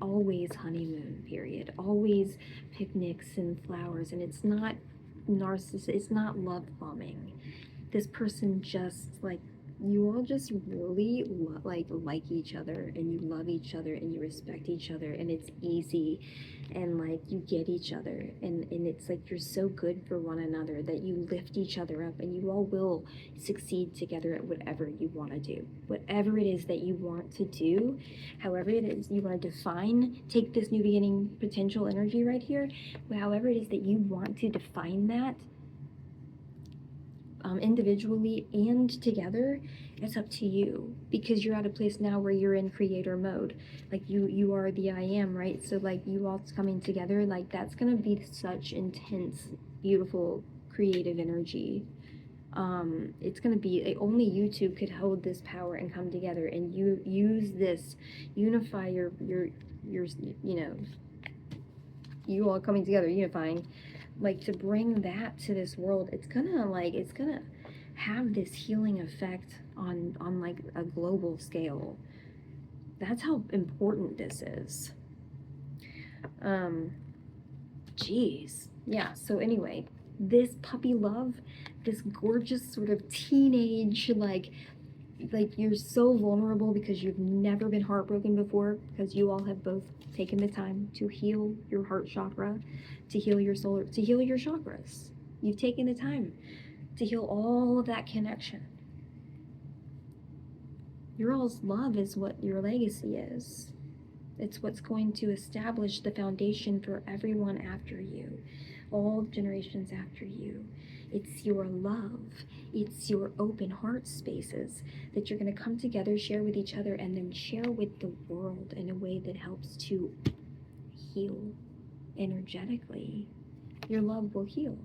always honeymoon period, always picnics and flowers, and it's not it's not love bombing. This person just like, you all just really like each other, and you love each other, and you respect each other, and it's easy, and like you get each other, and it's like you're so good for one another that you lift each other up, and you all will succeed together at whatever you want to do, whatever it is that you want to do, however it is you want to define, take this new beginning potential energy right here, however it is that you want to define that, individually and together, it's up to you, because you're at a place now where you're in creator mode. Like you are the I am, right? So like you all coming together, like that's gonna be such intense, beautiful, creative energy. It's gonna be, only you two could hold this power and come together, and you use this, unify your you all coming together, unifying, like to bring that to this world. It's gonna have this healing effect on like a global scale. That's how important this is. Geez. Yeah, so anyway, this puppy love, this gorgeous sort of teenage, like you're so vulnerable because you've never been heartbroken before, because you all have both taken the time to heal your heart chakra, to heal your soul, to heal your chakras. You've taken the time to heal all of that connection. Your all's love is what your legacy is. It's what's going to establish the foundation for everyone after you, all generations after you. It's your love. It's your open heart spaces that you're going to come together, share with each other, and then share with the world in a way that helps to heal energetically. Your love will heal,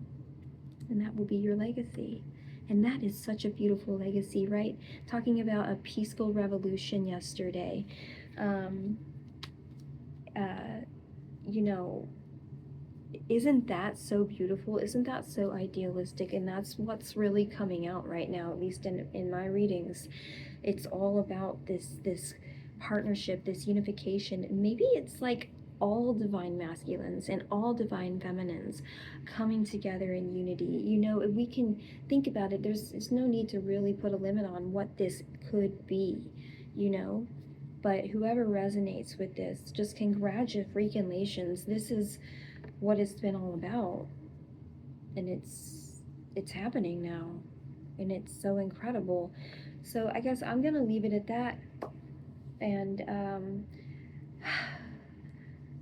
and that will be your legacy. And that is such a beautiful legacy, right? Talking about a peaceful revolution yesterday. You know, isn't that so beautiful? Isn't that so idealistic? And that's what's really coming out right now, at least in my readings. It's all about this partnership, this unification. Maybe it's like all divine masculines and all divine feminines coming together in unity. You know, we can think about it. There's no need to really put a limit on what this could be, you know. But whoever resonates with this, just congratulations. This is what it's been all about. And it's happening now. And it's so incredible. So I guess I'm going to leave it at that. And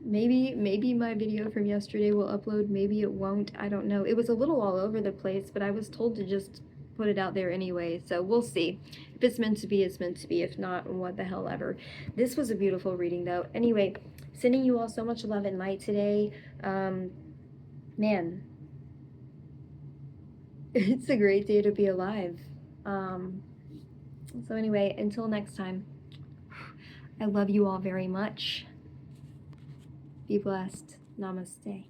maybe my video from yesterday will upload, maybe it won't. I don't know. It was a little all over the place, but I was told to just put it out there anyway, so we'll see. If it's meant to be, it's meant to be. If not, what the hell ever. This was a beautiful reading though. Anyway, sending you all so much love and light today. Man, it's a great day to be alive. So anyway, until next time, I love you all very much. Be blessed. Namaste.